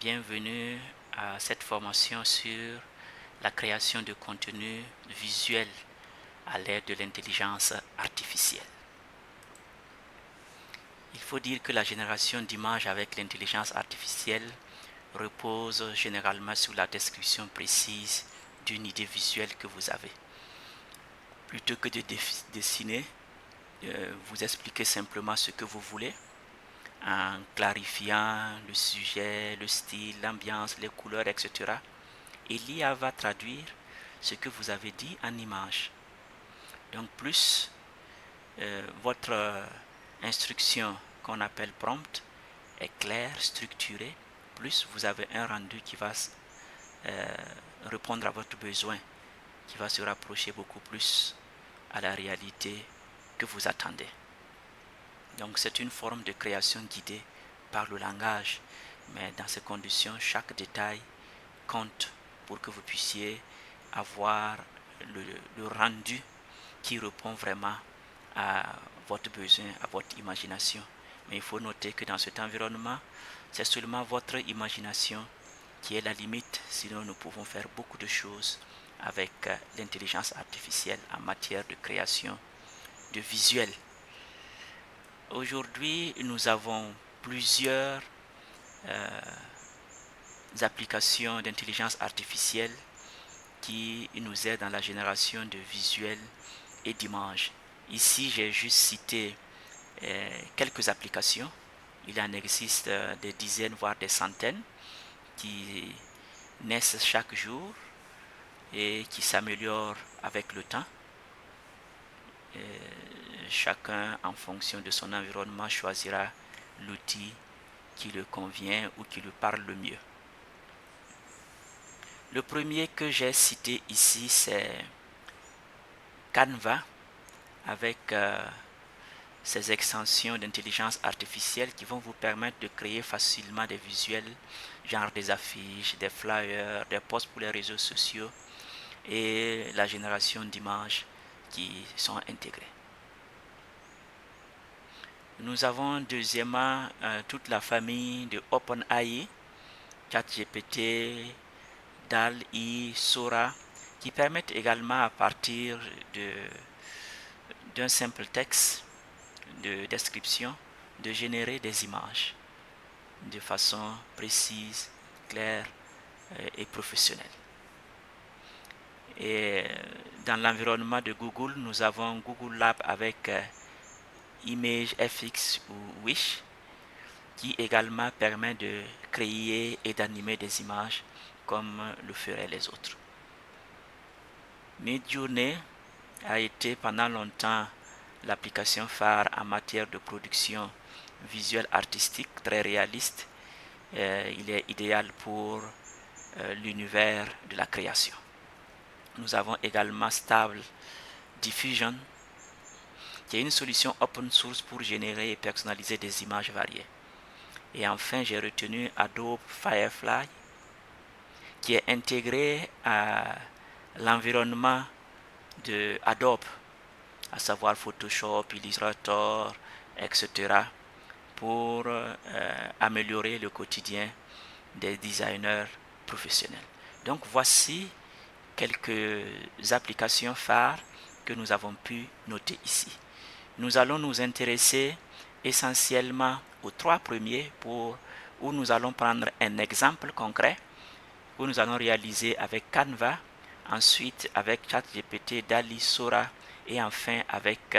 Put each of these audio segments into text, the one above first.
Bienvenue à cette formation sur la création de contenu visuel à l'aide de l'intelligence artificielle. Il faut dire que la génération d'images avec l'intelligence artificielle repose généralement sur la description précise d'une idée visuelle que vous avez. Plutôt que de dessiner, vous expliquez simplement ce que vous voulez en clarifiant le sujet, le style, l'ambiance, les couleurs, etc. Et l'IA va traduire ce que vous avez dit en image. Donc plus votre instruction qu'on appelle prompt est claire, structurée, plus vous avez un rendu qui va répondre à votre besoin, qui va se rapprocher beaucoup plus à la réalité que vous attendez. Donc c'est une forme de création guidée par le langage, mais dans ces conditions, chaque détail compte pour que vous puissiez avoir le rendu qui répond vraiment à votre besoin, à votre imagination. Mais il faut noter que dans cet environnement, c'est seulement votre imagination qui est la limite, sinon nous pouvons faire beaucoup de choses avec l'intelligence artificielle en matière de création de visuels. Aujourd'hui, nous avons plusieurs applications d'intelligence artificielle qui nous aident dans la génération de visuels et d'images. Ici, j'ai juste cité quelques applications. Il en existe des dizaines, voire des centaines qui naissent chaque jour et qui s'améliorent avec le temps. Chacun, en fonction de son environnement, choisira l'outil qui le convient ou qui lui parle le mieux. Le premier que j'ai cité ici, c'est Canva, avec ces extensions d'intelligence artificielle qui vont vous permettre de créer facilement des visuels, genre des affiches, des flyers, des posts pour les réseaux sociaux et la génération d'images qui sont intégrées. Nous avons deuxièmement toute la famille de OpenAI, ChatGPT, DALL-E, Sora, qui permettent également à partir d'un simple texte de description de générer des images de façon précise, claire et professionnelle. Et dans l'environnement de Google, nous avons Google Lab avec ImageFX ou Wish, qui également permet de créer et d'animer des images comme le feraient les autres. Midjourney a été pendant longtemps l'application phare en matière de production visuelle artistique très réaliste. Il est idéal pour l'univers de la création. Nous avons également Stable Diffusion, qui est une solution open source pour générer et personnaliser des images variées. Et enfin, j'ai retenu Adobe Firefly, qui est intégré à l'environnement de Adobe, à savoir Photoshop, Illustrator, etc., pour améliorer le quotidien des designers professionnels. Donc voici quelques applications phares que nous avons pu noter ici. Nous allons nous intéresser essentiellement aux trois premiers où nous allons prendre un exemple concret où nous allons réaliser avec Canva, ensuite avec ChatGPT, DALL-E, Sora et enfin avec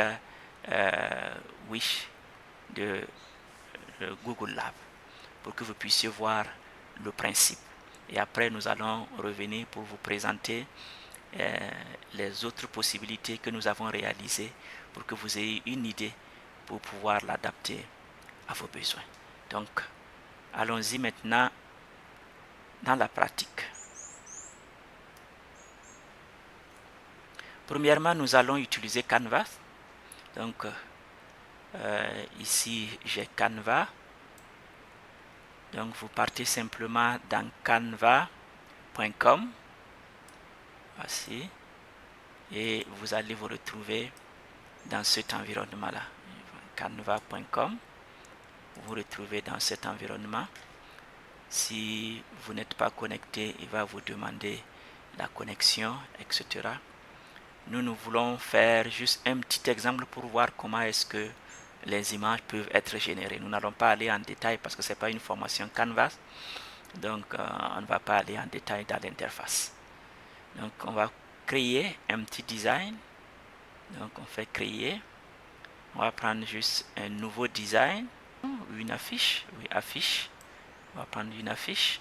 Wish de Google Lab pour que vous puissiez voir le principe. Et après, nous allons revenir pour vous présenter les autres possibilités que nous avons réalisées pour que vous ayez une idée pour pouvoir l'adapter à vos besoins. Donc, allons-y maintenant dans la pratique. Premièrement, nous allons utiliser Canva. Donc, ici, j'ai Canva. Donc, vous partez simplement dans canva.com. Voici. Et vous allez vous retrouver dans cet environnement-là. Canva.com. Vous vous retrouvez dans cet environnement. Si vous n'êtes pas connecté, il va vous demander la connexion, etc. Nous voulons faire juste un petit exemple pour voir comment est-ce que les images peuvent être générées. Nous n'allons pas aller en détail parce que ce n'est pas une formation Canvas. Donc, on ne va pas aller en détail dans l'interface. Donc, on va créer un petit design. Donc, on fait créer. On va prendre juste un nouveau design. Une affiche. Oui, affiche. On va prendre une affiche.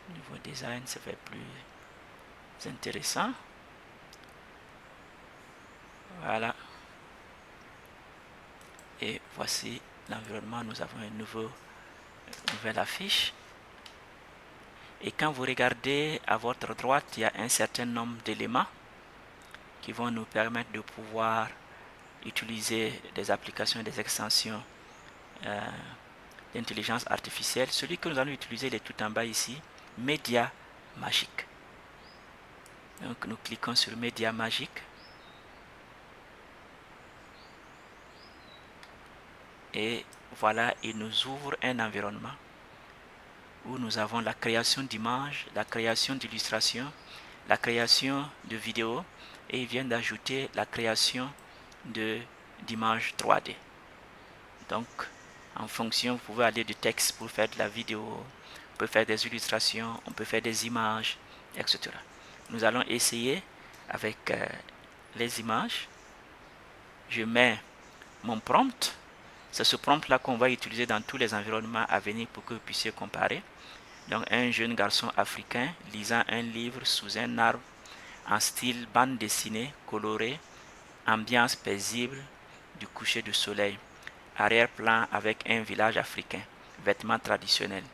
Nouveau design, ça fait plus intéressant. Voilà. Et voici l'environnement. Nous avons une nouvelle affiche. Et quand vous regardez à votre droite, il y a un certain nombre d'éléments qui vont nous permettre de pouvoir utiliser des applications et des extensions d'intelligence artificielle. Celui que nous allons utiliser, il est tout en bas ici, Média Magique. Donc nous cliquons sur Média Magique. Et voilà, il nous ouvre un environnement où nous avons la création d'images, la création d'illustrations, la création de vidéos, et il vient d'ajouter la création d'images 3D. Donc, en fonction, vous pouvez aller du texte pour faire de la vidéo, on peut faire des illustrations, on peut faire des images, etc. Nous allons essayer avec les images. Je mets mon prompt. C'est ce prompt-là qu'on va utiliser dans tous les environnements à venir pour que vous puissiez comparer. Donc, un jeune garçon africain lisant un livre sous un arbre en style bande dessinée, colorée, ambiance paisible du coucher du soleil, arrière-plan avec un village africain, vêtements traditionnels,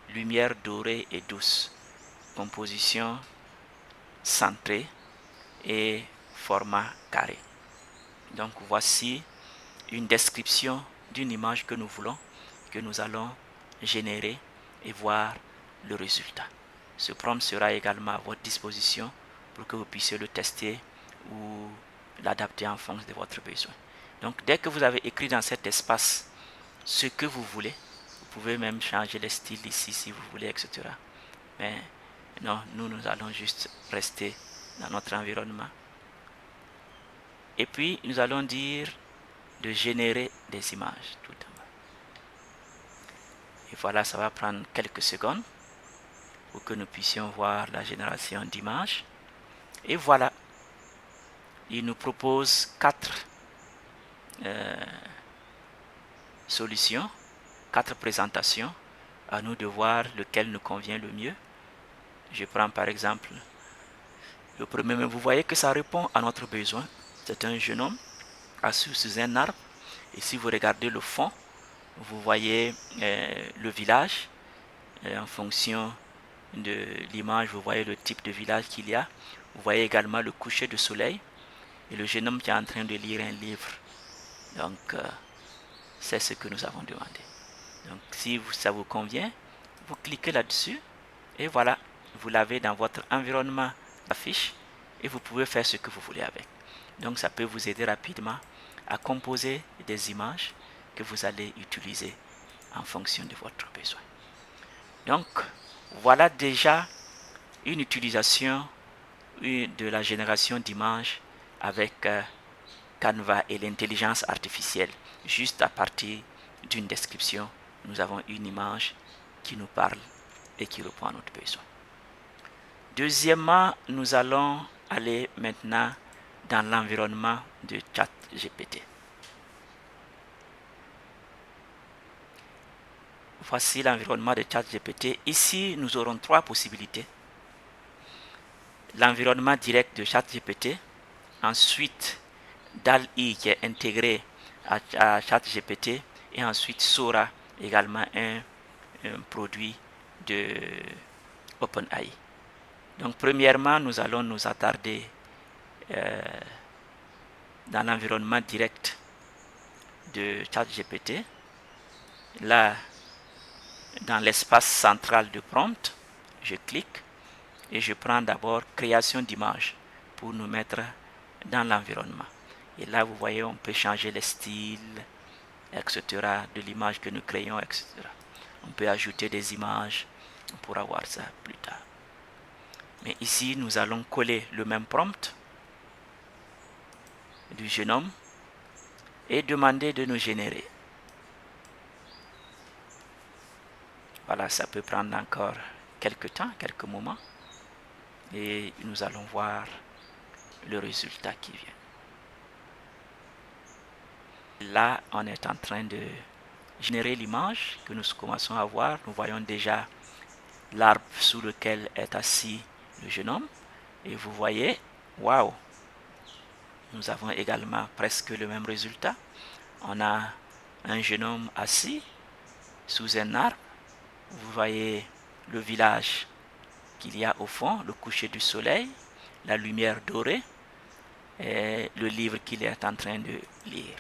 lumière dorée et douce, composition centrée et format carré. Donc, voici une description d'une image que nous voulons, que nous allons générer et voir le résultat. Ce prompt sera également à votre disposition pour que vous puissiez le tester ou l'adapter en fonction de votre besoin. Donc, dès que vous avez écrit dans cet espace ce que vous voulez, vous pouvez même changer le style ici si vous voulez, etc. Mais non, nous allons juste rester dans notre environnement. Et puis, nous allons dire de générer des images tout en bas. Et voilà, ça va prendre quelques secondes pour que nous puissions voir la génération d'images. Et voilà, il nous propose 4 solutions, 4 présentations. À nous de voir lequel nous convient le mieux. Je prends par exemple le premier, mais vous voyez que ça répond à notre besoin. C'est un jeune homme assis sous un arbre. Et si vous regardez le fond, vous voyez le village. En fonction de l'image, vous voyez le type de village qu'il y a. Vous voyez également le coucher du soleil et le jeune homme qui est en train de lire un livre. Donc, c'est ce que nous avons demandé. Donc, si ça vous convient, vous cliquez là-dessus et voilà, vous l'avez dans votre environnement d'affiche et vous pouvez faire ce que vous voulez avec. Donc, ça peut vous aider rapidement à composer des images que vous allez utiliser en fonction de votre besoin. Donc, voilà déjà une utilisation de la génération d'images avec Canva et l'intelligence artificielle. Juste à partir d'une description, nous avons une image qui nous parle et qui répond à notre besoin. Deuxièmement, nous allons aller maintenant dans l'environnement de ChatGPT. Voici l'environnement de ChatGPT. Ici, nous aurons 3 possibilités. L'environnement direct de ChatGPT, ensuite DALL-E qui est intégré à ChatGPT et ensuite Sora, également un produit de OpenAI. Donc premièrement, nous allons nous attarder dans l'environnement direct de ChatGPT. Là, dans l'espace central de prompt, je clique et je prends d'abord création d'image pour nous mettre dans l'environnement. Et là, vous voyez, on peut changer le style, etc., de l'image que nous créons, etc. On peut ajouter des images, on pourra voir ça plus tard. Mais ici, nous allons coller le même prompt du jeune homme et demander de nous générer. Voilà, ça peut prendre encore quelques temps, quelques moments. Et nous allons voir le résultat qui vient. Là, on est en train de générer l'image que nous commençons à voir. Nous voyons déjà l'arbre sous lequel est assis le jeune homme. Et vous voyez, waouh, nous avons également presque le même résultat. On a un jeune homme assis sous un arbre. Vous voyez le village qu'il y a au fond, le coucher du soleil, la lumière dorée et le livre qu'il est en train de lire.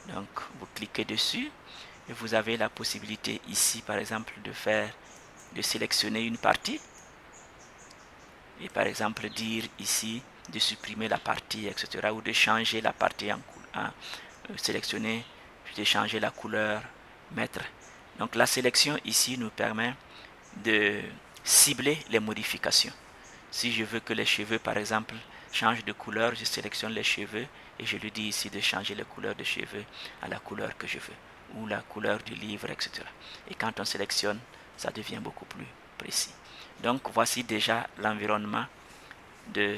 Donc, vous cliquez dessus et vous avez la possibilité ici, par exemple, de sélectionner une partie et par exemple dire ici de supprimer la partie, etc. ou de changer la partie sélectionner, de changer la couleur, mettre. Donc, la sélection ici nous permet de cibler les modifications. Si je veux que les cheveux, par exemple, changent de couleur, je sélectionne les cheveux et je lui dis ici de changer la couleur de cheveux à la couleur que je veux, ou la couleur du livre, etc. Et quand on sélectionne, ça devient beaucoup plus précis. Donc, voici déjà l'environnement de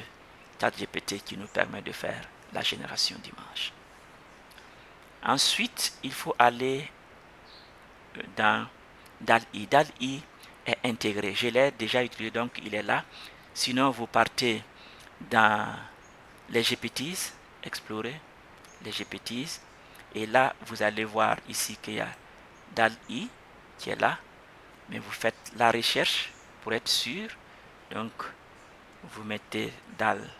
ChatGPT qui nous permet de faire la génération d'images. Ensuite, il faut aller dans DALL-E. DALL-E est intégré. Je l'ai déjà utilisé, donc il est là. Sinon, vous partez dans les GPTs, explorer les GPTs, et là, vous allez voir ici qu'il y a DALL-E qui est là, mais vous faites la recherche pour être sûr. Donc, vous mettez DALL-E.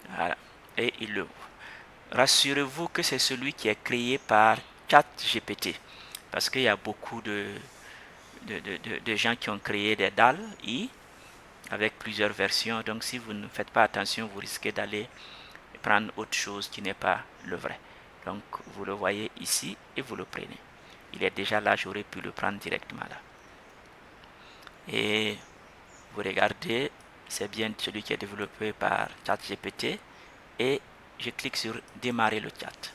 Voilà, et il l'ouvre. Rassurez-vous que c'est celui qui est créé par ChatGPT, parce qu'il y a beaucoup de gens qui ont créé des DALL-E avec plusieurs versions. Donc, si vous ne faites pas attention, vous risquez d'aller prendre autre chose qui n'est pas le vrai. Donc, vous le voyez ici et vous le prenez. Il est déjà là, j'aurais pu le prendre directement là. Et vous regardez, c'est bien celui qui est développé par ChatGPT. Et je clique sur démarrer le chat.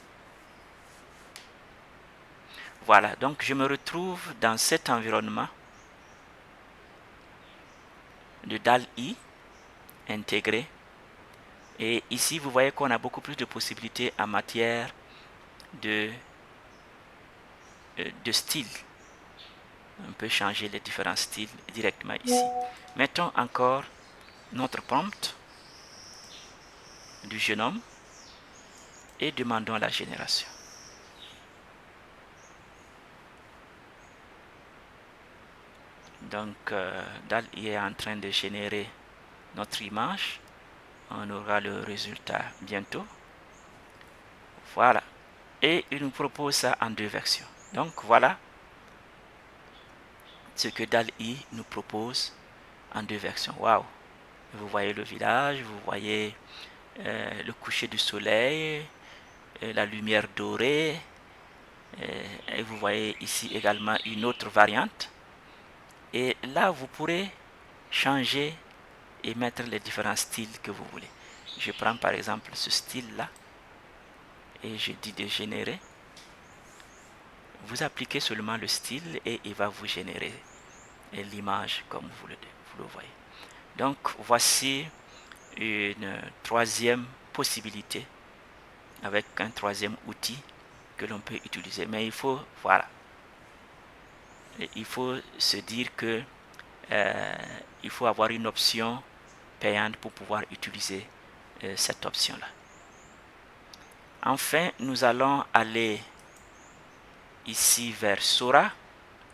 Voilà, donc je me retrouve dans cet environnement de DALL-E intégré. Et ici, vous voyez qu'on a beaucoup plus de possibilités en matière de style. On peut changer les différents styles directement ici. Mettons encore notre prompt du jeune homme et demandons la génération. Donc, DALL-E est en train de générer notre image. On aura le résultat bientôt. Voilà. Et il nous propose ça en deux versions. Donc, voilà ce que DALL-E nous propose en deux versions. Waouh! Vous voyez le village, vous voyez le coucher du soleil, la lumière dorée. Et vous voyez ici également une autre variante. Et là, vous pourrez changer et mettre les différents styles que vous voulez. Je prends par exemple ce style-là et je dis de générer. Vous appliquez seulement le style et il va vous générer l'image comme vous le voyez. Donc, voici une troisième possibilité avec un troisième outil que l'on peut utiliser. Mais il faut, voilà, il faut se dire que il faut avoir une option payante pour pouvoir utiliser cette option-là. Enfin, nous allons aller ici vers Sora,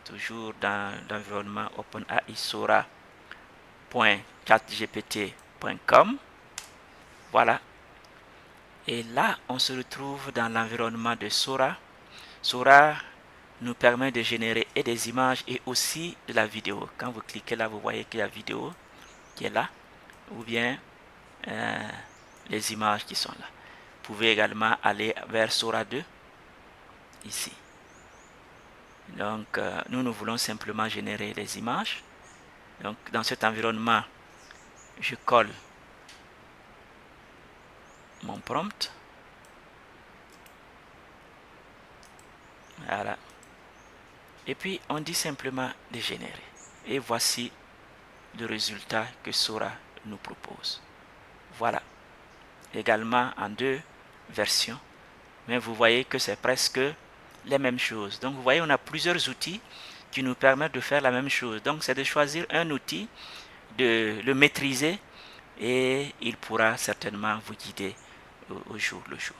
toujours dans l'environnement OpenAI, sora.chatgpt.com. Voilà. Et là, on se retrouve dans l'environnement de Sora. Sora nous permet de générer et des images et aussi de la vidéo. Quand vous cliquez là, vous voyez qu'il y a la vidéo qui est là. Ou bien les images qui sont là. Vous pouvez également aller vers Sora 2, ici. Donc, nous voulons simplement générer les images. Donc, dans cet environnement, je colle mon prompt. Voilà. Et puis, on dit simplement de générer. Et voici le résultat que Sora nous propose. Voilà. Également en 2 versions. Mais vous voyez que c'est presque les mêmes choses. Donc, vous voyez, on a plusieurs outils qui nous permettent de faire la même chose. Donc, c'est de choisir un outil, de le maîtriser, et il pourra certainement vous guider au jour le jour.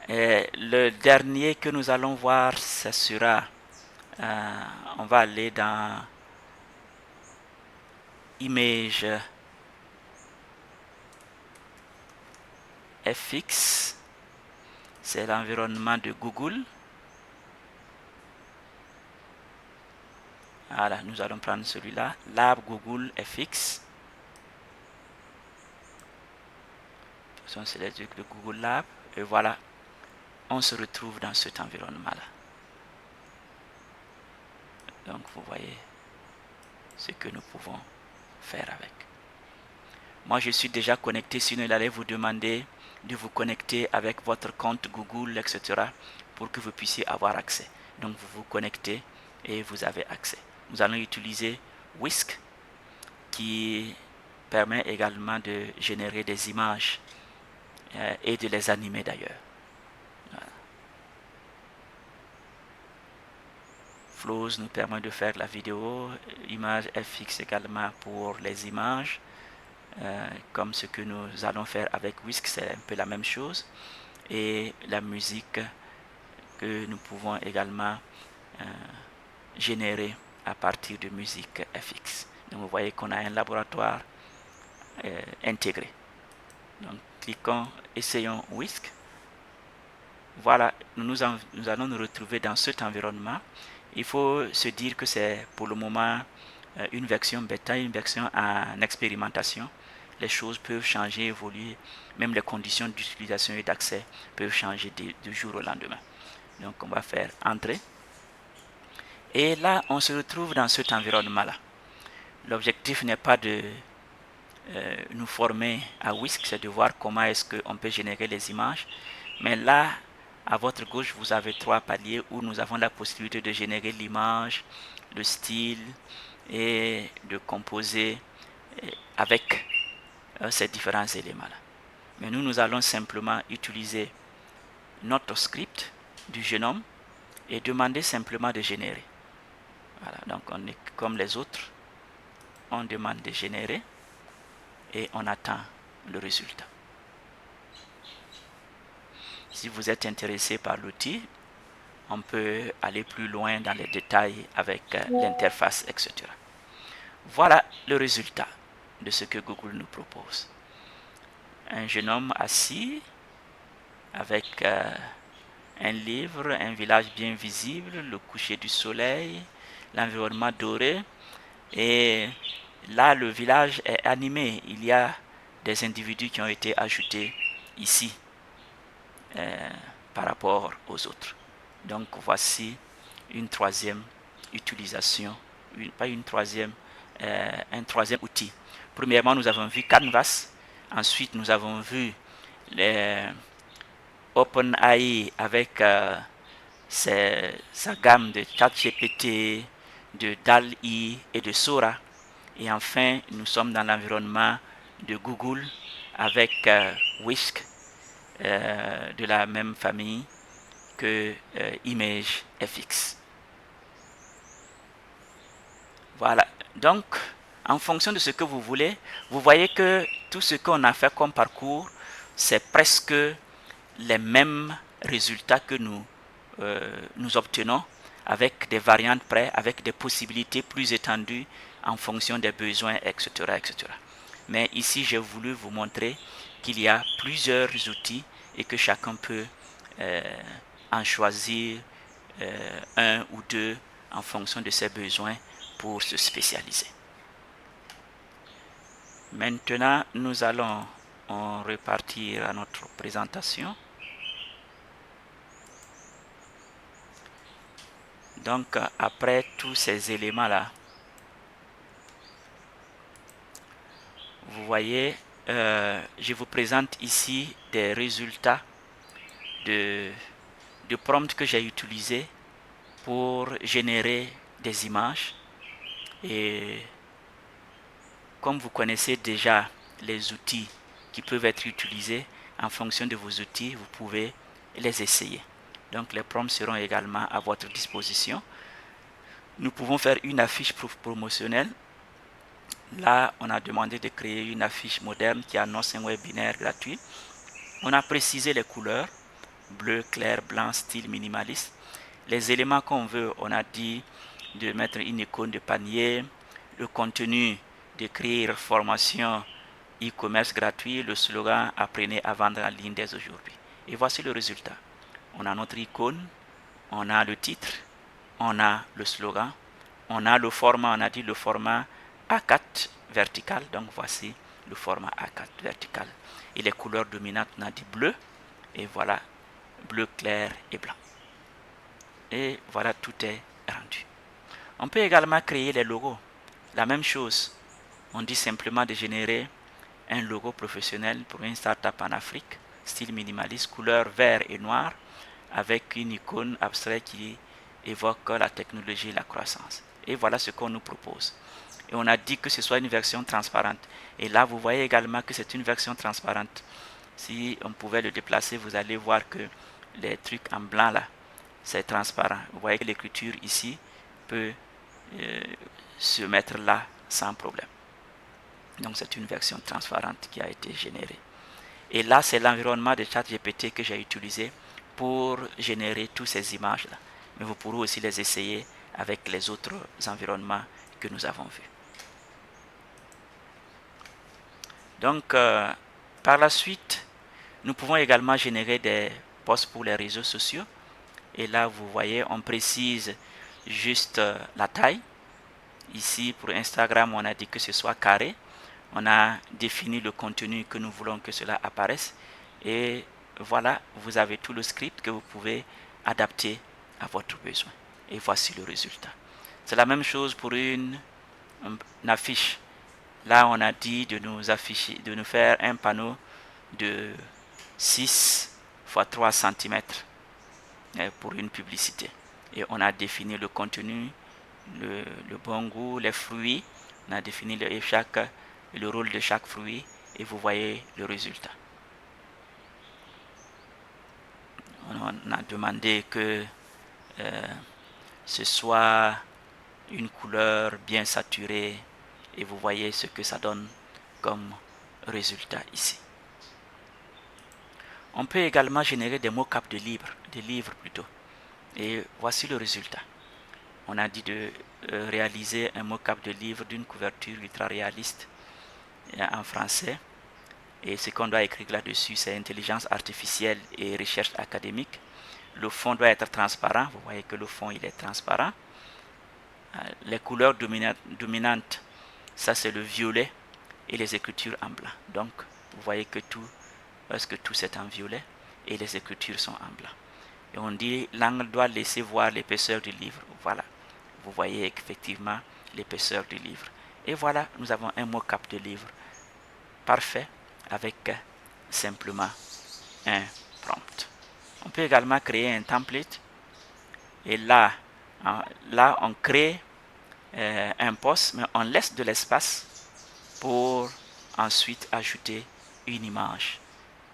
Et le dernier que nous allons voir, ce sera, on va aller dans Image FX, c'est l'environnement de Google. Voilà, nous allons prendre celui-là, Lab Google FX. C'est les trucs de Google Lab. Et voilà, on se retrouve dans cet environnement-là. Donc, vous voyez ce que nous pouvons faire avec. Moi, je suis déjà connecté, sinon il allait vous demander de vous connecter avec votre compte Google, etc. pour que vous puissiez avoir accès. Donc, vous vous connectez et vous avez accès. Nous allons utiliser Whisk qui permet également de générer des images et de les animer d'ailleurs. Voilà. Flows nous permet de faire la vidéo, Image FX également pour les images. Comme ce que nous allons faire avec Whisk, c'est un peu la même chose. Et la musique que nous pouvons également générer à partir de musique FX. Donc vous voyez qu'on a un laboratoire intégré. Donc cliquons, essayons Whisk. Voilà, nous allons nous retrouver dans cet environnement. Il faut se dire que c'est pour le moment une version bêta, une version en expérimentation. Les choses peuvent changer, évoluer, même les conditions d'utilisation et d'accès peuvent changer du jour au lendemain. Donc on va faire Entrée. Et là, on se retrouve dans cet environnement-là. L'objectif n'est pas de nous former à Whisk, c'est de voir comment est-ce qu'on peut générer les images. Mais là, à votre gauche, vous avez 3 paliers où nous avons la possibilité de générer l'image, le style et de composer avec ces différents éléments-là. Mais nous allons simplement utiliser notre script du génome et demander simplement de générer. Voilà, donc on est comme les autres, on demande de générer et on attend le résultat. Si vous êtes intéressé par l'outil, on peut aller plus loin dans les détails avec l'interface, etc. Voilà le résultat de ce que Google nous propose. Un jeune homme assis avec un livre, un village bien visible, le coucher du soleil, l'environnement doré. Et là, le village est animé. Il y a des individus qui ont été ajoutés ici par rapport aux autres. Donc voici une troisième utilisation, un troisième outil. Premièrement, nous avons vu Canvas. Ensuite, nous avons vu les OpenAI avec sa gamme de ChatGPT, de DALL-E et de Sora. Et enfin, nous sommes dans l'environnement de Google avec Whisk de la même famille que Image FX. Voilà. Donc, en fonction de ce que vous voulez, vous voyez que tout ce qu'on a fait comme parcours, c'est presque les mêmes résultats que nous obtenons avec des variantes près, avec des possibilités plus étendues en fonction des besoins, etc., etc. Mais ici, j'ai voulu vous montrer qu'il y a plusieurs outils et que chacun peut en choisir un ou deux en fonction de ses besoins pour se spécialiser. Maintenant, nous allons en repartir à notre présentation. Donc, après tous ces éléments-là, vous voyez, je vous présente ici des résultats de prompts que j'ai utilisés pour générer des images. Et comme vous connaissez déjà les outils qui peuvent être utilisés, en fonction de vos outils, vous pouvez les essayer. Donc les prompts seront également à votre disposition. Nous pouvons faire une affiche promotionnelle. Là, on a demandé de créer une affiche moderne qui annonce un webinaire gratuit. On a précisé les couleurs, bleu, clair, blanc, style minimaliste. Les éléments qu'on veut, on a dit de mettre une icône de panier, le contenu, d'écrire formation e-commerce gratuit, le slogan apprenez à vendre en ligne dès aujourd'hui. Et voici le résultat. On a notre icône, on a le titre, on a le slogan, on a le format, on a dit le format A4 vertical, donc voici le format A4 vertical. Et les couleurs dominantes, on a dit bleu, et voilà, bleu clair et blanc. Et voilà, tout est rendu. On peut également créer les logos. La même chose, on dit simplement de générer un logo professionnel pour une startup en Afrique, style minimaliste, couleur vert et noir, avec une icône abstraite qui évoque la technologie et la croissance. Et voilà ce qu'on nous propose. Et on a dit que ce soit une version transparente. Et là, vous voyez également que c'est une version transparente. Si on pouvait le déplacer, vous allez voir que les trucs en blanc là, c'est transparent. Vous voyez que l'écriture ici peut se mettre là sans problème. Donc c'est une version transparente qui a été générée. Et là, c'est l'environnement de ChatGPT que j'ai utilisé pour générer toutes ces images-là. Mais vous pourrez aussi les essayer avec les autres environnements que nous avons vus. Donc, par la suite, nous pouvons également générer des posts pour les réseaux sociaux. Et là, vous voyez, on précise juste la taille. Ici, pour Instagram, on a dit que ce soit carré. On a défini le contenu que nous voulons que cela apparaisse. Et voilà, vous avez tout le script que vous pouvez adapter à votre besoin. Et voici le résultat. C'est la même chose pour une affiche. Là, on a dit de nous afficher, de nous faire un panneau de 6 x 3 cm pour une publicité. Et on a défini le contenu, le bon goût, les fruits. On a défini le rôle de chaque fruit et vous voyez le résultat. On a demandé que ce soit une couleur bien saturée et vous voyez ce que ça donne comme résultat ici. On peut également générer des mock-ups de livres plutôt. Et voici le résultat. On a dit de réaliser un mock-up de livre d'une couverture ultra réaliste en français. Et ce qu'on doit écrire là-dessus, c'est intelligence artificielle et recherche académique. Le fond doit être transparent. Vous voyez que le fond, il est transparent. Les couleurs dominantes, ça c'est le violet et les écritures en blanc. Donc, vous voyez que presque tout c'est en violet et les écritures sont en blanc. Et on dit l'angle doit laisser voir l'épaisseur du livre. Voilà, vous voyez effectivement l'épaisseur du livre. Et voilà, nous avons un mock-up de livre parfait avec simplement un prompt. On peut également créer un template et là on crée un post, mais on laisse de l'espace pour ensuite ajouter une image.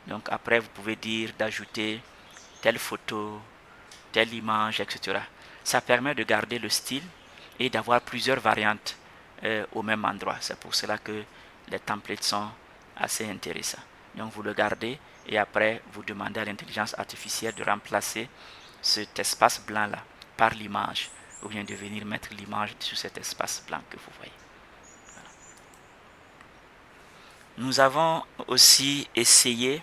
Donc après, vous pouvez dire d'ajouter telle photo, telle image, etc. Ça permet de garder le style et d'avoir plusieurs variantes au même endroit. C'est pour cela que les templates sont assez intéressants. Donc vous le gardez et après vous demandez à l'intelligence artificielle de remplacer cet espace blanc là par l'image ou bien de venir mettre l'image sur cet espace blanc que vous voyez. Voilà. Nous avons aussi essayé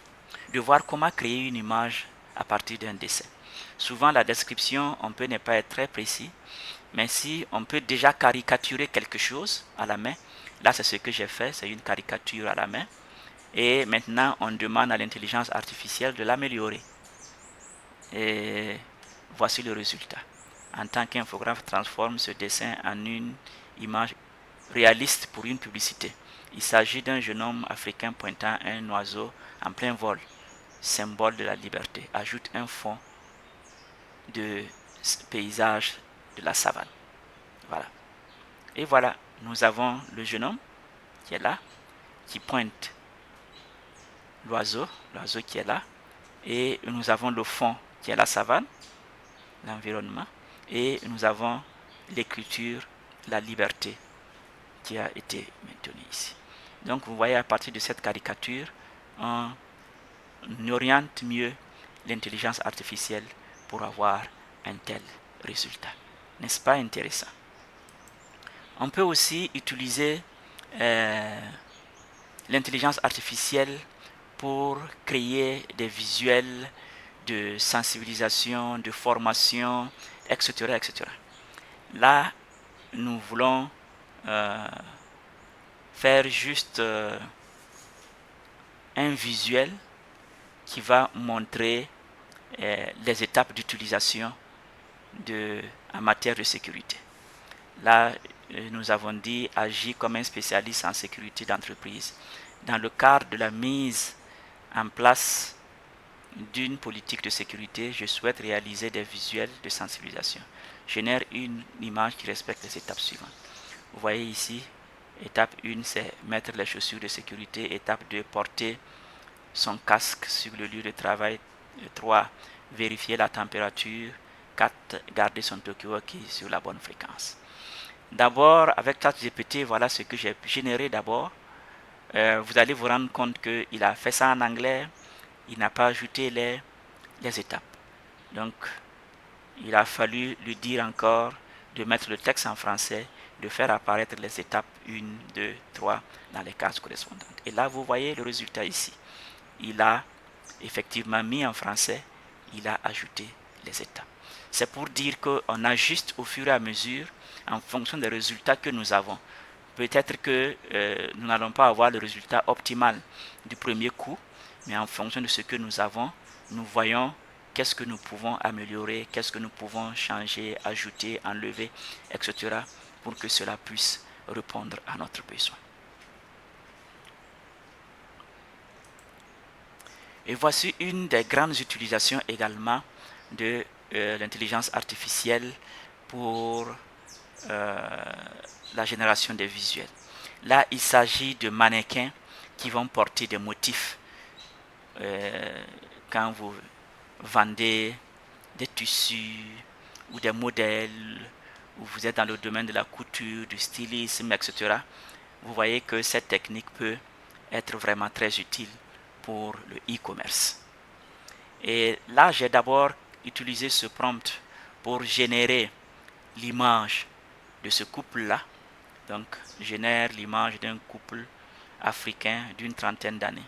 de voir comment créer une image à partir d'un dessin. Souvent la description, on peut ne pas être très précis, mais si on peut déjà caricaturer quelque chose à la main, Là, c'est ce que j'ai fait, c'est une caricature à la main. Et maintenant, on demande à l'intelligence artificielle de l'améliorer. Et voici le résultat. En tant qu'infographe, transforme ce dessin en une image réaliste pour une publicité. Il s'agit d'un jeune homme africain pointant un oiseau en plein vol, symbole de la liberté. Ajoute un fond de paysage de la savane. Voilà. Et voilà, nous avons le jeune homme qui est là, qui pointe l'oiseau qui est là, et nous avons le fond qui est la savane, l'environnement, et nous avons l'écriture, la liberté qui a été maintenue ici. Donc vous voyez, à partir de cette caricature, on oriente mieux l'intelligence artificielle pour avoir un tel résultat. N'est-ce pas intéressant? On peut aussi utiliser l'intelligence artificielle pour créer des visuels de sensibilisation, de formation, etc. etc. Là, nous voulons faire juste un visuel qui va montrer les étapes d'utilisation en matière de sécurité. Là, nous avons dit agir comme un spécialiste en sécurité d'entreprise. Dans le cadre de la mise en place d'une politique de sécurité, je souhaite réaliser des visuels de sensibilisation. Génère une image qui respecte les étapes suivantes. Vous voyez ici, étape 1, c'est mettre les chaussures de sécurité. Étape 2, porter son casque sur le lieu de travail. 3, vérifier la température. 4, garder son talkie-walkie sur la bonne fréquence. D'abord, avec ChatGPT, voilà ce que j'ai généré d'abord. Vous allez vous rendre compte qu'il a fait ça en anglais. Il n'a pas ajouté les étapes. Donc, il a fallu lui dire encore de mettre le texte en français, de faire apparaître les étapes 1, 2, 3 dans les cases correspondantes. Et là, vous voyez le résultat ici. Il a effectivement mis en français, il a ajouté les étapes. C'est pour dire qu'on ajuste au fur et à mesure en fonction des résultats que nous avons. Peut-être que nous n'allons pas avoir le résultat optimal du premier coup, mais en fonction de ce que nous avons, nous voyons qu'est-ce que nous pouvons améliorer, qu'est-ce que nous pouvons changer, ajouter, enlever, etc. pour que cela puisse répondre à notre besoin. Et voici une des grandes utilisations également de l'intelligence artificielle pour la génération des visuels. Là, il s'agit de mannequins qui vont porter des motifs. Quand vous vendez des tissus ou des modèles, ou vous êtes dans le domaine de la couture, du stylisme, etc., vous voyez que cette technique peut être vraiment très utile pour le e-commerce. Et là, j'ai d'abord utilisé ce prompt pour générer l'image de ce couple-là. Donc, génère l'image d'un couple africain d'une trentaine d'années.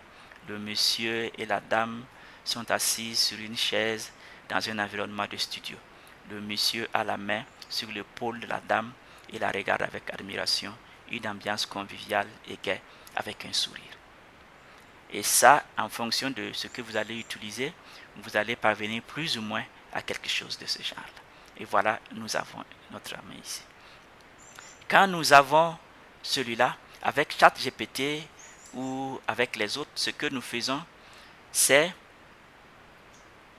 Le monsieur et la dame sont assis sur une chaise dans un environnement de studio. Le monsieur a la main sur l'épaule de la dame et la regarde avec admiration. Une ambiance conviviale et gaie avec un sourire. Et ça, en fonction de ce que vous allez utiliser, vous allez parvenir plus ou moins à quelque chose de ce genre-là. Et voilà, nous avons notre ami ici. Quand nous avons celui-là, avec ChatGPT ou avec les autres, ce que nous faisons, c'est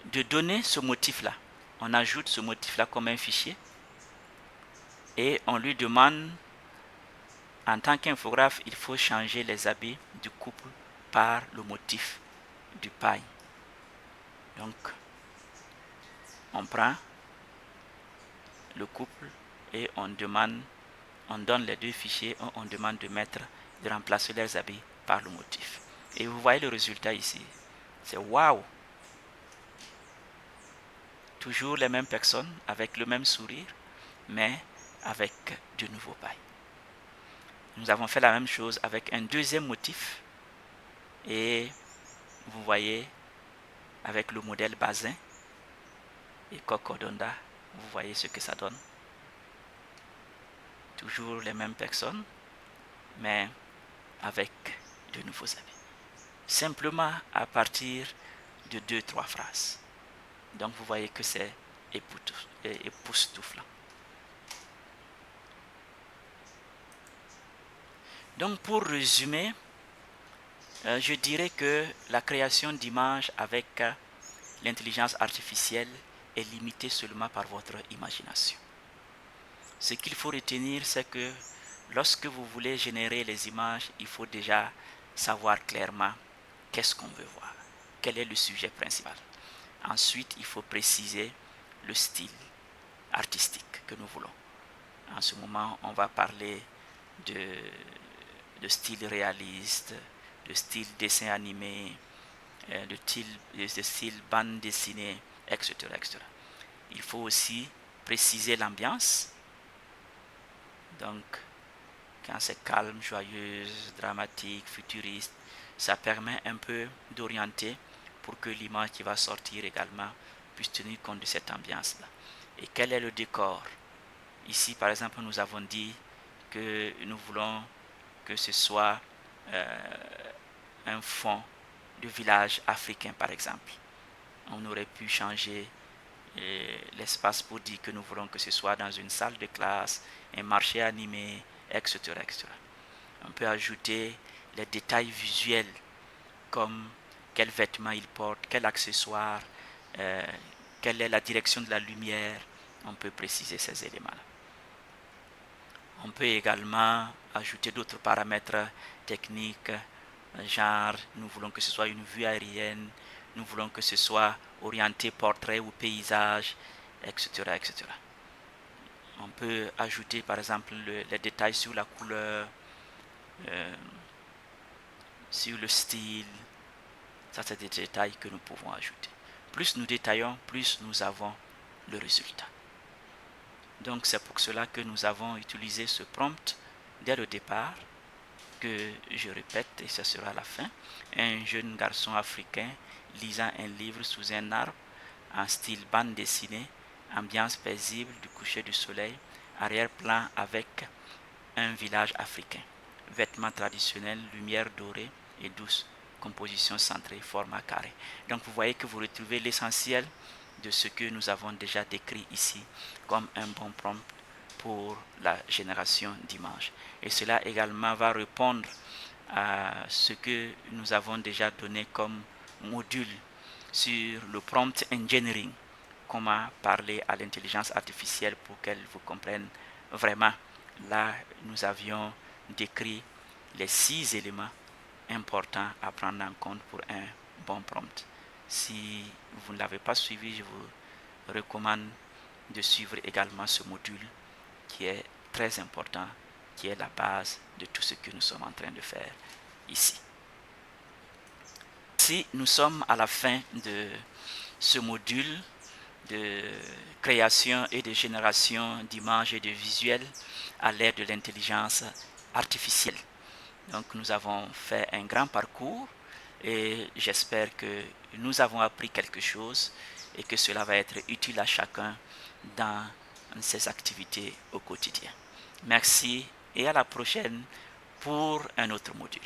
de donner ce motif-là. On ajoute ce motif-là comme un fichier et on lui demande, en tant qu'infographe, il faut changer les habits du couple par le motif du paille. Donc, on prend le couple et on donne les deux fichiers, on demande de remplacer leurs habits par le motif. Et vous voyez le résultat ici. C'est waouh! Toujours les mêmes personnes avec le même sourire, mais avec de nouveaux pailles. Nous avons fait la même chose avec un deuxième motif. Et vous voyez, avec le modèle Bazin et Cocodonda, vous voyez ce que ça donne. Toujours les mêmes personnes, mais avec de nouveaux amis. Simplement à partir de 2-3 phrases. Donc vous voyez que c'est époustouflant. Donc pour résumer, je dirais que la création d'images avec l'intelligence artificielle est limitée seulement par votre imagination. Ce qu'il faut retenir, c'est que lorsque vous voulez générer les images, il faut déjà savoir clairement qu'est-ce qu'on veut voir, quel est le sujet principal. Ensuite, il faut préciser le style artistique que nous voulons. En ce moment, on va parler de style réaliste, de style dessin animé, de style bande dessinée, etc., etc. Il faut aussi préciser l'ambiance. Donc, quand c'est calme, joyeuse, dramatique, futuriste, ça permet un peu d'orienter pour que l'image qui va sortir également puisse tenir compte de cette ambiance-là. Et quel est le décor? Ici, par exemple, nous avons dit que nous voulons que ce soit un fond de village africain, par exemple. On aurait pu changer l'espace pour dire que nous voulons que ce soit dans une salle de classe, un marché animé, etc., etc. On peut ajouter les détails visuels comme quel vêtement il porte, quel accessoire, quelle est la direction de la lumière. On peut préciser ces éléments-là. On peut également ajouter d'autres paramètres techniques, genre nous voulons que ce soit une vue aérienne, nous voulons que ce soit orienté portrait ou paysage, etc., etc. On peut ajouter par exemple les détails sur la couleur, sur le style. Ça, c'est des détails que nous pouvons ajouter. Plus nous détaillons, plus nous avons le résultat. Donc c'est pour cela que nous avons utilisé ce prompt dès le départ, que je répète et ce sera la fin. Un jeune garçon africain lisant un livre sous un arbre en style bande dessinée, ambiance paisible du coucher du soleil, arrière-plan avec un village africain, vêtements traditionnels, lumière dorée et douce, composition centrée, format carré. Donc vous voyez que vous retrouvez l'essentiel de ce que nous avons déjà décrit ici comme un bon prompt pour la génération d'images. Et cela également va répondre à ce que nous avons déjà donné comme module sur le prompt engineering, comment parler à l'intelligence artificielle pour qu'elle vous comprenne vraiment. Là, nous avions décrit les 6 éléments importants à prendre en compte pour un bon prompt. Si vous ne l'avez pas suivi, je vous recommande de suivre également ce module qui est très important, qui est la base de tout ce que nous sommes en train de faire ici. Si nous sommes à la fin de ce module de création et de génération d'images et de visuels à l'aide de l'intelligence artificielle. Donc nous avons fait un grand parcours et j'espère que nous avons appris quelque chose et que cela va être utile à chacun dans ses activités au quotidien. Merci et à la prochaine pour un autre module.